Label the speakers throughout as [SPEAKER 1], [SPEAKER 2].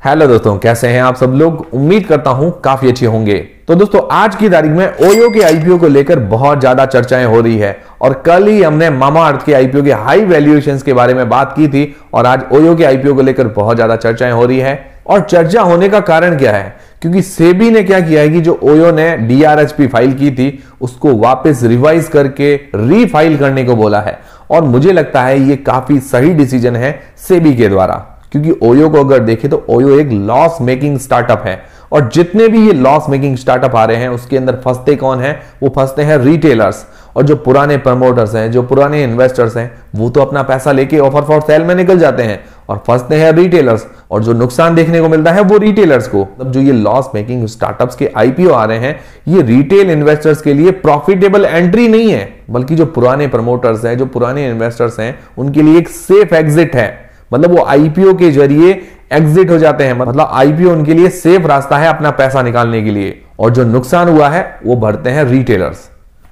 [SPEAKER 1] Hello दोस्तों, कैसे हैं आप सब लोग। उम्मीद करता हूं काफी अच्छे होंगे। तो दोस्तों, आज की तारीख में ओयो के आईपीओ को लेकर बहुत ज्यादा चर्चाएं हो रही है और कल ही हमने मामाअर्थ के आईपीओ के हाई वैल्यूएशंस के बारे में बात की थी और आज ओयो के आईपीओ को लेकर बहुत ज्यादा चर्चाएं हो रही है। और चर्चा होने का कारण क्या है? क्योंकि सेबी ने क्या किया है कि जो ओयो ने डीआरएचपी फाइल की थी उसको वापस रिवाइज करके रीफाइल करने को बोला है और मुझे लगता है ये काफी सही डिसीजन है सेबी के द्वारा। क्योंकि ओयो को अगर देखें तो ओयो एक लॉस मेकिंग स्टार्टअप है और जितने भी ये लॉस मेकिंग स्टार्टअप आ रहे हैं उसके अंदर फंसते कौन है? वो फंसते हैं रिटेलर्स और जो पुराने प्रमोटर्स हैं, जो पुराने इन्वेस्टर्स हैं, वो तो अपना पैसा लेके ऑफर फॉर सेल में निकल जाते हैं और फंसते हैं रिटेलर्स। और जो नुकसान देखने को मिलता है वो रिटेलर्स को। मतलब जो ये लॉस मेकिंग स्टार्टअप्स के आईपीओ आ रहे हैं ये रिटेल इन्वेस्टर्स के लिए प्रॉफिटेबल एंट्री नहीं है, बल्कि जो पुराने प्रमोटर्स हैं, जो पुराने इन्वेस्टर्स हैं, उनके लिए एक सेफ एग्जिट है। मतलब वो आईपीओ के जरिए एग्जिट हो जाते हैं। मतलब आईपीओ उनके लिए सेफ रास्ता है अपना पैसा निकालने के लिए और जो नुकसान हुआ है वो भरते हैं रिटेलर्स।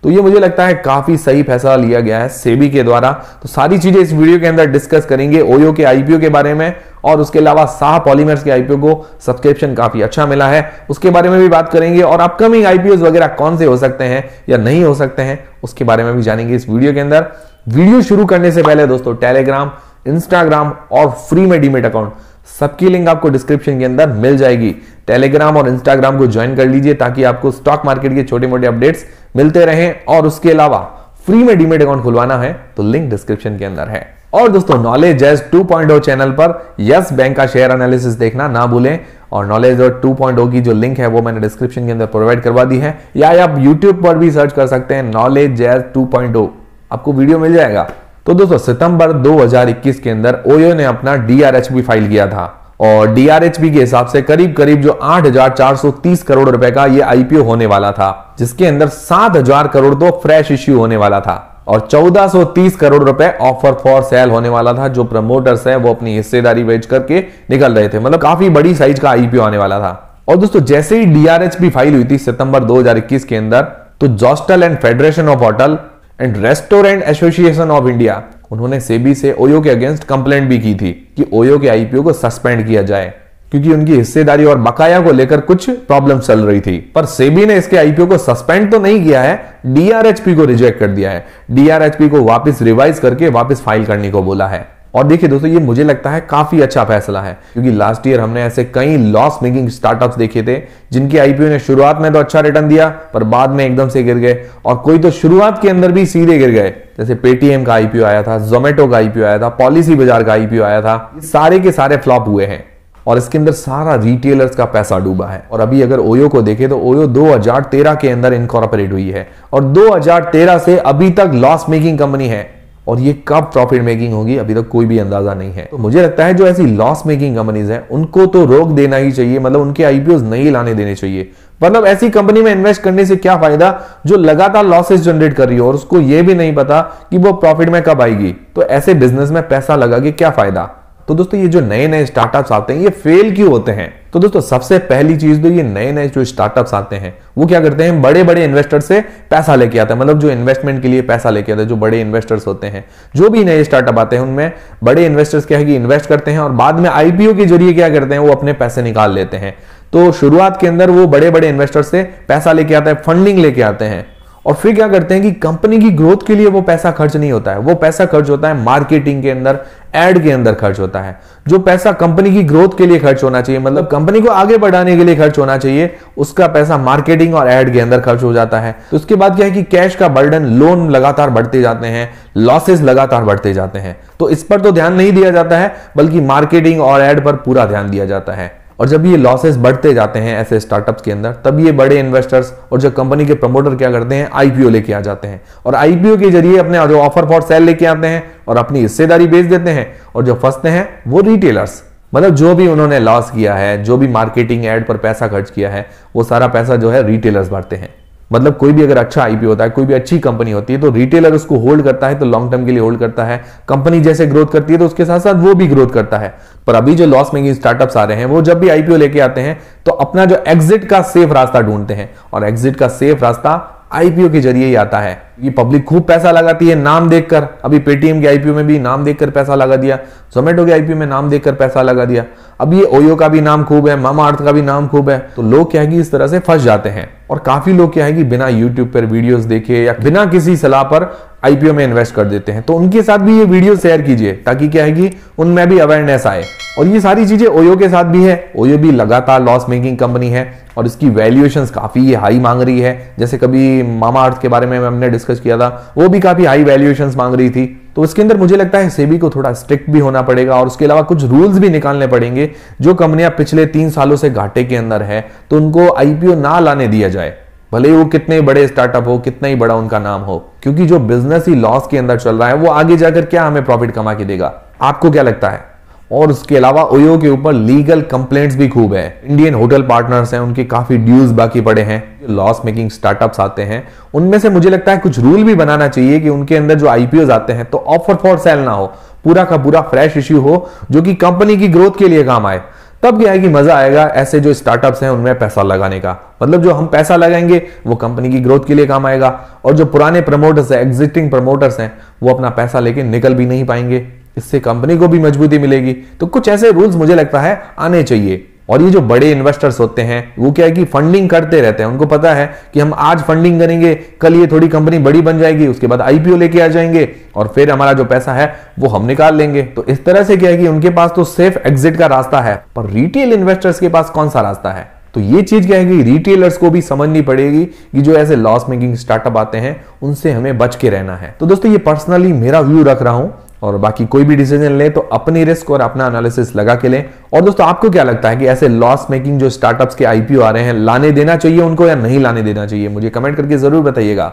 [SPEAKER 1] तो ये मुझे लगता है काफी सही फैसला लिया गया है सेबी के द्वारा। तो सारी चीजें इस वीडियो के अंदर डिस्कस करेंगे ओयो के आईपीओ के बारे में और उसके अलावा साहा पॉलीमर्स के आईपीओ को सब्सक्रिप्शन काफी अच्छा मिला है उसके बारे में भी बात करेंगे और अपकमिंग आईपीओ वगैरह कौन से हो सकते हैं या नहीं हो सकते हैं उसके बारे में भी जानेंगे इस वीडियो के अंदर। वीडियो शुरू करने से पहले दोस्तों, टेलीग्राम, इंस्टाग्राम और फ्री में डीमेट अकाउंट सबकी लिंक आपको डिस्क्रिप्शन के अंदर मिल जाएगी। टेलीग्राम और इंस्टाग्राम को ज्वाइन कर लीजिए ताकि आपको स्टॉक मार्केट के छोटे मोटे अपडेट्स मिलते रहें और उसके अलावा फ्री में डीमेट अकाउंट खुलवाना है तो लिंक डिस्क्रिप्शन के अंदर है। और दोस्तों, नॉलेज एज 2.0 चैनल पर यस बैंक का शेयर एनालिसिस देखना ना भूलें और नॉलेज 2.0 की जो लिंक है वो मैंने डिस्क्रिप्शन के अंदर प्रोवाइड करवा दी है या आप यूट्यूब पर भी सर्च कर सकते हैं नॉलेज एज 2.0, आपको वीडियो मिल जाएगा। तो दोस्तों, सितंबर 2021 के अंदर ओयो ने अपना डीआरएचपी फाइल किया था और डीआरएचपी के हिसाब से करीब करीब जो 8,430 करोड़ रुपए का ये आईपीओ होने वाला था, जिसके अंदर 7,000 करोड़ तो फ्रेश इश्यू होने वाला था और 1,430 करोड़ रुपए ऑफर फॉर सेल होने वाला था। जो प्रमोटर्स है वो अपनी हिस्सेदारी बेच करके निकल रहे थे। मतलब काफी बड़ी साइज का आईपीओ आने वाला था। और दोस्तों, जैसे ही डीआरएचपी फाइल हुई थी सितंबर 2021 के अंदर, तो jostle and federation of hotel and restaurant association of India उन्होंने सेबी से ओयो के अगेंस्ट कंप्लेंट भी की थी कि ओयो के आईपीओ को सस्पेंड किया जाए क्योंकि उनकी हिस्सेदारी और बकाया को लेकर कुछ प्रॉब्लम चल रही थी। पर सेबी ने इसके आईपीओ को सस्पेंड तो नहीं किया है, डीआरएचपी को रिजेक्ट कर दिया है। डीआरएचपी को वापस रिवाइज करके वापस फाइल करने को बोला है। और देखिए दोस्तों, ये मुझे लगता है काफी अच्छा फैसला है क्योंकि लास्ट ईयर हमने ऐसे कई लॉस मेकिंग स्टार्टअप्स देखे थे जिनके आईपीओ ने शुरुआत में तो अच्छा रिटर्न दिया पर बाद में एकदम से गिर गए और कोई तो शुरुआत के अंदर भी सीधे गिर गए। जैसे पेटीएम का आईपीओ आया था, जोमेटो का आईपीओ आया था, पॉलिसी बाजार का आईपीओ आया था, सारे के सारे फ्लॉप हुए हैं और इसके अंदर सारा रिटेलर्स का पैसा डूबा है। और अभी अगर ओयो को देखें तो ओयो 2013 के अंदर इनकॉर्पोरेट हुई है और 2013 से अभी तक लॉस मेकिंग कंपनी है और ये कब प्रॉफिट मेकिंग होगी अभी तक कोई भी अंदाजा नहीं है। तो मुझे लगता है जो ऐसी लॉस मेकिंग कंपनीज हैं उनको तो रोक देना ही चाहिए। मतलब उनके आईपीओ नहीं लाने देने चाहिए। मतलब ऐसी कंपनी में इन्वेस्ट करने से क्या फायदा जो लगातार लॉसेस जनरेट कर रही हो और उसको ये भी नहीं पता कि वो प्रॉफिट में कब आएगी। तो ऐसे बिजनेस में पैसा लगा के क्या फायदा। तो दोस्तों, ये जो नए नए स्टार्टअप्स आते हैं ये फेल क्यों होते हैं? तो दोस्तों, सबसे पहली चीज तो ये नए नए जो स्टार्टअप्स आते हैं वो क्या करते हैं, बड़े बड़े इन्वेस्टर से पैसा लेके आते हैं। मतलब जो इन्वेस्टमेंट के लिए पैसा लेके आते हैं, जो बड़े इन्वेस्टर्स होते हैं, जो भी नए स्टार्टअप आते हैं उनमें बड़े इन्वेस्टर्स क्या है कि इन्वेस्ट करते हैं और बाद में आईपीओ के जरिए क्या करते हैं, वो अपने पैसे निकाल लेते हैं। तो शुरुआत के अंदर वो बड़े बड़े इन्वेस्टर से पैसा लेके आते हैं, फंडिंग लेके आते हैं और फिर क्या करते हैं कि कंपनी की ग्रोथ के लिए वो पैसा खर्च नहीं होता है, वो पैसा खर्च होता है मार्केटिंग के अंदर, एड के अंदर खर्च होता है। जो पैसा कंपनी की ग्रोथ के लिए खर्च होना चाहिए, मतलब कंपनी को आगे बढ़ाने के लिए खर्च होना चाहिए, उसका पैसा मार्केटिंग और एड के अंदर खर्च हो जाता है। तो उसके बाद क्या है कि कैश का बर्डन, लोन लगातार बढ़ते जाते हैं, लॉसेस लगातार बढ़ते जाते हैं। तो इस पर तो ध्यान नहीं दिया जाता है बल्कि मार्केटिंग और एड पर पूरा ध्यान दिया जाता है। और जब ये लॉसेस बढ़ते जाते हैं ऐसे स्टार्टअप्स के अंदर, तब ये बड़े इन्वेस्टर्स और जो कंपनी के प्रमोटर क्या करते हैं, आईपीओ लेके आ जाते हैं और आईपीओ के जरिए अपने जो ऑफर फॉर सेल लेके आते हैं और अपनी हिस्सेदारी बेच देते हैं और जो फंसते हैं वो रिटेलर्स। मतलब जो भी उन्होंने लॉस किया है, जो भी मार्केटिंग एड पर पैसा खर्च किया है, वो सारा पैसा जो है रिटेलर्स भरते हैं। मतलब कोई भी अगर अच्छा आईपीओ होता है, कोई भी अच्छी कंपनी होती है तो रिटेलर उसको होल्ड करता है, तो लॉन्ग टर्म के लिए होल्ड करता है। कंपनी जैसे ग्रोथ करती है तो उसके साथ साथ वो भी ग्रोथ करता है। पर अभी जो लॉस मेकिंग स्टार्टअप्स आ रहे हैं वो जब भी आईपीओ लेके आते हैं तो अपना जो एग्जिट का सेफ रास्ता ढूंढते हैं और एग्जिट का सेफ रास्ता आईपीओ के जरिए ही आता है। ये पब्लिक खूब पैसा लगाती है नाम देखकर। अभी पेटीएम के आईपीओ में भी नाम देखकर पैसा लगा दिया, जोमेटो के आईपीओ में नाम देखकर पैसा लगा दिया। अब ये ओयो का भी नाम खूब है, मामाअर्थ का भी नाम खूब है, तो लोग क्या है कि इस तरह से फंस जाते हैं। और काफी लोग क्या है कि बिना यूट्यूब पर वीडियोस देखे या बिना किसी सलाह पर आईपीओ में इन्वेस्ट कर देते हैं। तो उनके साथ भी ये वीडियो शेयर कीजिए ताकि क्या है कि उनमें भी अवेयरनेस आए। और ये सारी चीजें ओयो के साथ भी है। ओयो भी लगातार लॉस मेकिंग कंपनी है और इसकी वैल्यूएशंस काफी हाई मांग रही है। जैसे कभी मामाअर्थ के बारे में हमने डिस्कस किया था, वो भी काफी हाई वैल्यूएशंस मांग रही थी। तो इसके अंदर मुझे लगता है सेबी को थोड़ा स्ट्रिक्ट भी होना पड़ेगा और उसके अलावा कुछ रूल्स भी निकालने पड़ेंगे। जो कंपनियां पिछले 3 सालों से घाटे के अंदर है तो उनको आईपीओ ना लाने दिया जाए, भले ही वो कितने बड़े स्टार्टअप हो, कितना ही बड़ा उनका नाम हो, क्योंकि जो बिजनेस ही लॉस के अंदर चल रहा है वो आगे जाकर क्या हमें प्रॉफिट कमा के देगा। आपको क्या लगता है? और उसके अलावा ओयो के ऊपर लीगल कंप्लेंट्स भी खूब है। इंडियन होटल पार्टनर्स हैं, उनके काफी ड्यूज बाकी पड़े हैं। लॉस मेकिंग स्टार्टअप्स आते हैं उनमें से मुझे लगता है कुछ रूल भी बनाना चाहिए कि उनके अंदर जो आईपीओ आते हैं तो ऑफर फॉर सेल ना हो, पूरा का पूरा फ्रेश इश्यू हो जो कि कंपनी की ग्रोथ के लिए काम आए। तब क्या है कि मजा आएगा ऐसे जो स्टार्टअप्स हैं उनमें पैसा लगाने का। मतलब जो हम पैसा लगाएंगे वो कंपनी की ग्रोथ के लिए काम आएगा और जो पुराने प्रमोटर्स हैं, एग्जिस्टिंग प्रमोटर्स हैं, वो अपना पैसा लेके निकल भी नहीं पाएंगे। इससे कंपनी को भी मजबूती मिलेगी। तो कुछ ऐसे रूल्स मुझे लगता है आने चाहिए। और ये जो बड़े इन्वेस्टर्स होते हैं वो क्या है कि फंडिंग करते रहते हैं। उनको पता है कि हम आज फंडिंग करेंगे, कल ये थोड़ी कंपनी बड़ी बन जाएगी, उसके बाद आईपीओ लेके आ जाएंगे और फिर हमारा जो पैसा है वो हम निकाल लेंगे। तो इस तरह से क्या है कि उनके पास तो सेफ एग्जिट का रास्ता है, पर रिटेल इन्वेस्टर्स के पास कौन सा रास्ता है? तो ये चीज क्या है कि रिटेलर्स को भी समझनी पड़ेगी कि जो ऐसे लॉस मेकिंग स्टार्टअप आते हैं उनसे हमें बच के रहना है। तो दोस्तों ये पर्सनली मेरा व्यू रख रहा हूं और बाकी कोई भी डिसीजन ले तो अपनी रिस्क और अपना एनालिसिस लगा के लें। और दोस्तों आपको क्या लगता है कि ऐसे लॉस मेकिंग जो स्टार्टअप्स के आईपीओ आ रहे हैं, लाने देना चाहिए उनको या नहीं लाने देना चाहिए? मुझे कमेंट करके जरूर बताइएगा।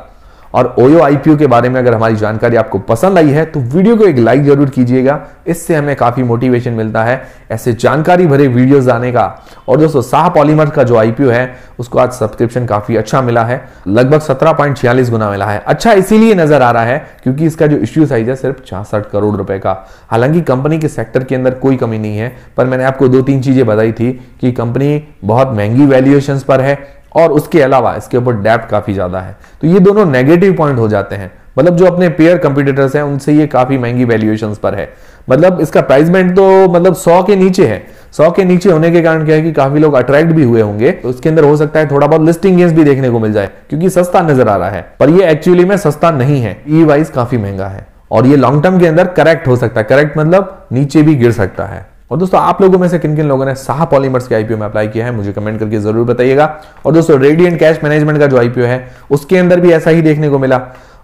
[SPEAKER 1] और ओयो आईपीओ के बारे में अगर हमारी जानकारी आपको पसंद आई है तो वीडियो को एक लाइक जरूर कीजिएगा, इससे हमें काफी मोटिवेशन मिलता है ऐसे जानकारी भरे वीडियोस आने का। और दोस्तों शाह पॉलीमर्स का जो आईपीओ है उसको आज सब्सक्रिप्शन काफी अच्छा मिला है, लगभग 17.46 गुना मिला है। अच्छा इसीलिए नजर आ रहा है क्योंकि इसका जो इश्यू साइज है सिर्फ 66 करोड़ रुपए का। हालांकि कंपनी के सेक्टर के अंदर कोई कमी नहीं है, पर मैंने आपको 2-3 चीजें बताई थी कि कंपनी बहुत महंगी वैल्यूएशंस पर है और उसके अलावा इसके ऊपर डेप्ट काफी ज्यादा है। तो ये दोनों नेगेटिव पॉइंट हो जाते हैं। मतलब जो अपने पेयर कंपटीटर्स हैं उनसे ये काफी महंगी वैल्यूएशंस पर है। मतलब इसका प्राइस बैंड तो मतलब 100 के नीचे है। 100 के नीचे होने के कारण क्या है कि काफी लोग अट्रैक्ट भी हुए होंगे। तो उसके अंदर हो सकता है थोड़ा बहुत लिस्टिंग गेन्स भी देखने को मिल जाए क्योंकि सस्ता नजर आ रहा है, पर ये एक्चुअली में सस्ता नहीं है, ई वाइज काफी महंगा है और ये लॉन्ग टर्म के अंदर करेक्ट हो सकता है। करेक्ट मतलब नीचे भी गिर सकता है। और दोस्तों आप लोगों में से किन किन लोगों ने शाह पॉलीमर्स के आईपीओ में अप्लाई किया है मुझे कमेंट करके जरूर बताइएगा। और दोस्तों रेडिएंट कैश मैनेजमेंट का जो आईपीओ है उसके अंदर भी ऐसा ही देखने को मिला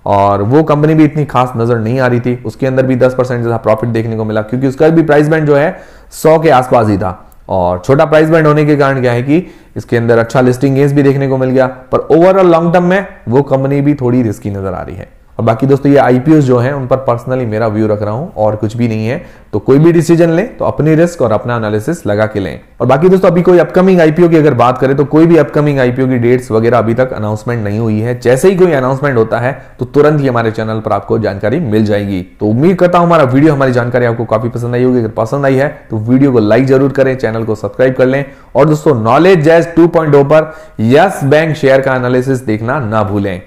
[SPEAKER 1] और वो कंपनी भी इतनी खास नजर नहीं आ रही थी। उसके अंदर भी 10% जैसा प्रॉफिट देखने को मिला क्योंकि उसका भी प्राइस बैंड जो है 100 के आसपास ही था और छोटा प्राइस बैंड होने के कारण क्या है कि इसके अंदर अच्छा लिस्टिंग गेन्स भी देखने को मिल गया। पर ओवरऑल लॉन्ग टर्म में वो कंपनी भी थोड़ी रिस्की नजर आ रही है। और बाकी दोस्तों ये आईपीओ जो हैं उन पर पर्सनली मेरा व्यू रख रहा हूं और कुछ भी नहीं है। तो कोई भी डिसीजन लें तो अपनी रिस्क और अपना एनालिसिस लगा के लें। और बाकी दोस्तों अभी कोई अपकमिंग आईपीओ की अगर बात करें तो कोई भी अपकमिंग आईपीओ की डेट्स वगैरह अभी तक अनाउंसमेंट नहीं हुई है। जैसे ही कोई अनाउंसमेंट होता है तो तुरंत ही हमारे चैनल पर आपको जानकारी मिल जाएगी। तो उम्मीद करता हूं हमारा वीडियो, हमारी जानकारी आपको काफी पसंद आई होगी। अगर पसंद आई है तो वीडियो को लाइक जरूर करें, चैनल को सब्सक्राइब कर लें और दोस्तों नॉलेज जैज 2.0 पर यस बैंक शेयर का एनालिसिस देखना ना भूलें।